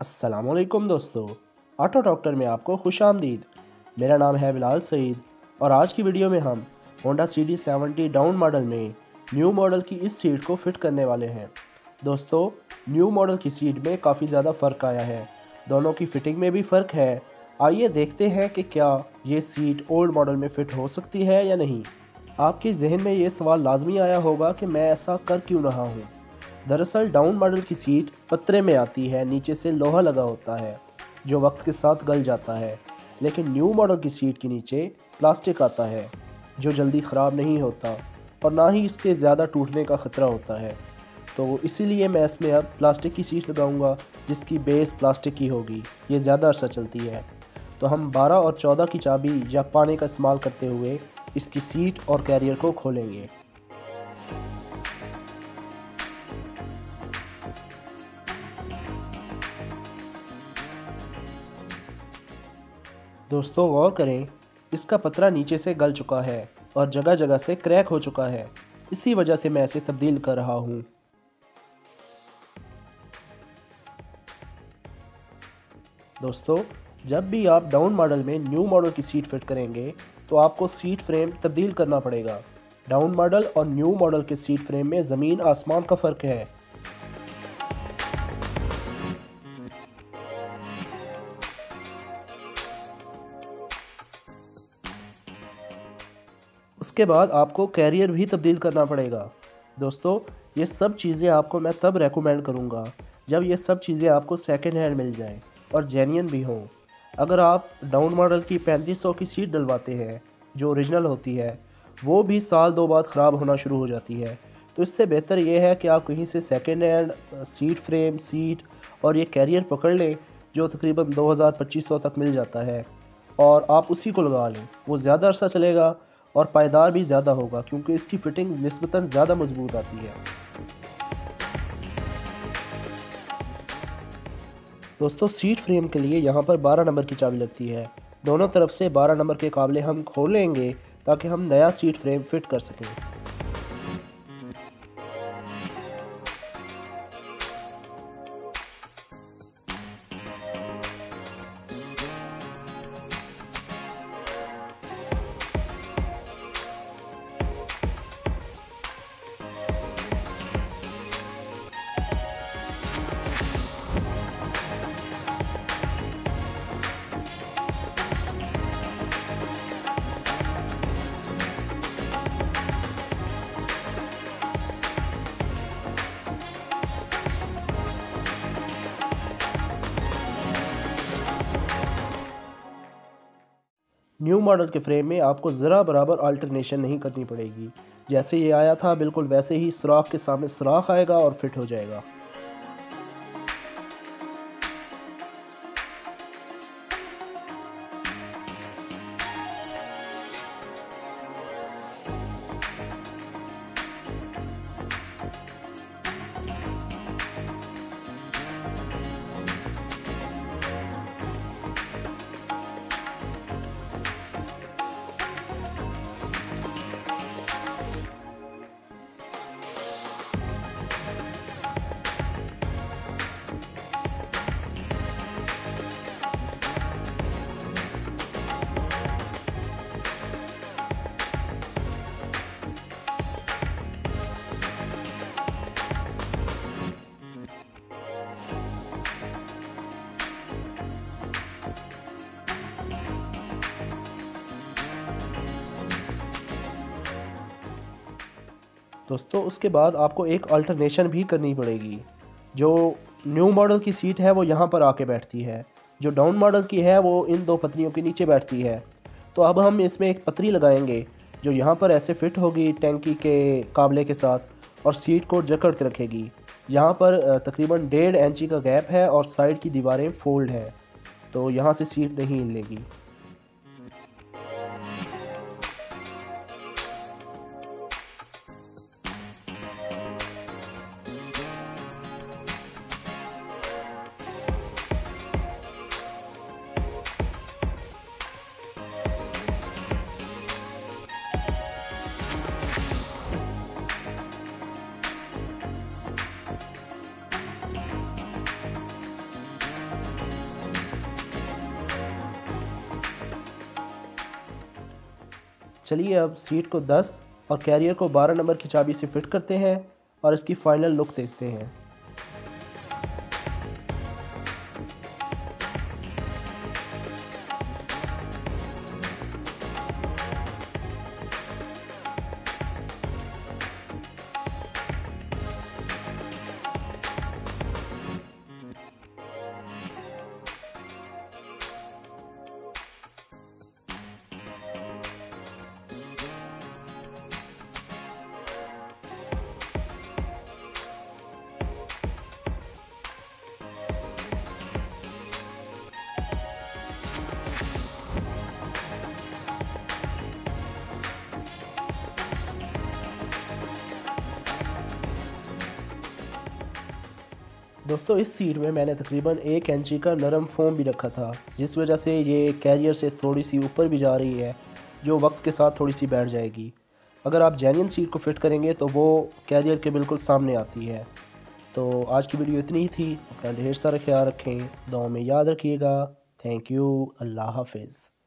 अस्सलामुअलैकुम दोस्तों, auto doctor में आपको खुश आमदीद। मेरा नाम है बिलाल सईद और आज की वीडियो में हम होंडा CD70 डाउन मॉडल में न्यू मॉडल की इस सीट को फिट करने वाले हैं। दोस्तों, न्यू मॉडल की सीट में काफ़ी ज़्यादा फ़र्क आया है, दोनों की फ़िटिंग में भी फ़र्क है। आइए देखते हैं कि क्या ये सीट ओल्ड मॉडल में फ़िट हो सकती है या नहीं। आपके जहन में ये सवाल लाजमी आया होगा कि मैं ऐसा कर क्यों रहा हूँ। दरअसल डाउन मॉडल की सीट पतरे में आती है, नीचे से लोहा लगा होता है जो वक्त के साथ गल जाता है, लेकिन न्यू मॉडल की सीट के नीचे प्लास्टिक आता है जो जल्दी ख़राब नहीं होता और ना ही इसके ज़्यादा टूटने का ख़तरा होता है। तो इसीलिए मैं इसमें अब प्लास्टिक की सीट लगाऊंगा जिसकी बेस प्लास्टिक की होगी, ये ज़्यादा अरसा चलती है। तो हम 12 और 14 की चाबी या पाने का इस्तेमाल करते हुए इसकी सीट और कैरियर को खोलेंगे। दोस्तों, गौर करें, इसका पतरा नीचे से गल चुका है और जगह जगह से क्रैक हो चुका है। इसी वजह से मैं इसे तब्दील कर रहा हूँ। दोस्तों, जब भी आप डाउन मॉडल में न्यू मॉडल की सीट फिट करेंगे तो आपको सीट फ्रेम तब्दील करना पड़ेगा। डाउन मॉडल और न्यू मॉडल के सीट फ्रेम में ज़मीन आसमान का फ़र्क है। उसके बाद आपको कैरियर भी तब्दील करना पड़ेगा। दोस्तों, ये सब चीज़ें आपको मैं तब रेकमेंड करूँगा जब ये सब चीज़ें आपको सेकंड हैंड मिल जाएं और जेन्युइन भी हों। अगर आप डाउन मॉडल की 3500 की सीट डलवाते हैं जो ओरिजिनल होती है, वो भी साल दो बाद ख़राब होना शुरू हो जाती है। तो इससे बेहतर ये है कि आप कहीं से second hand seat frame, seat और ये कैरियर पकड़ लें जो तकरीबन 2000-2500 तक मिल जाता है और आप उसी को लगा लें। वो ज़्यादा अरसा चलेगा और पायदार भी ज़्यादा होगा क्योंकि इसकी फ़िटिंग निस्बतन ज़्यादा मजबूत आती है। दोस्तों, सीट फ्रेम के लिए यहाँ पर 12 नंबर की चाबी लगती है। दोनों तरफ से 12 नंबर के काबले हम खोलेंगे ताकि हम नया सीट फ्रेम फिट कर सकें। न्यू मॉडल के फ्रेम में आपको ज़रा बराबर अल्टरनेशन नहीं करनी पड़ेगी। जैसे ये आया था बिल्कुल वैसे ही सुराख के सामने सुराख आएगा और फिट हो जाएगा। दोस्तों, उसके बाद आपको एक अल्टरनेशन भी करनी पड़ेगी। जो न्यू मॉडल की सीट है वो यहाँ पर आके बैठती है, जो डाउन मॉडल की है वो इन दो पत्रियों के नीचे बैठती है। तो अब हम इसमें एक पतरी लगाएंगे जो यहाँ पर ऐसे फिट होगी टैंकी के काबले के साथ और सीट को जकड़ के रखेगी। यहाँ पर तकरीबन 1.5 इंची का गैप है और साइड की दीवारें फोल्ड है, तो यहाँ से सीट नहीं हिलेगी। चलिए अब सीट को 10 और कैरियर को 12 नंबर की चाबी से फिट करते हैं और इसकी फ़ाइनल लुक देखते हैं। दोस्तों इस सीट में मैंने तकरीबन 1 इंची का नरम फोम भी रखा था, जिस वजह से ये कैरियर से थोड़ी सी ऊपर भी जा रही है, जो वक्त के साथ थोड़ी सी बैठ जाएगी। अगर आप जेन्युइन सीट को फिट करेंगे तो वो कैरियर के बिल्कुल सामने आती है। तो आज की वीडियो इतनी ही थी। अपना ढेर सारा ख्याल रखें, दुआ में याद रखिएगा। Thank you. अल्लाह हाफिज़।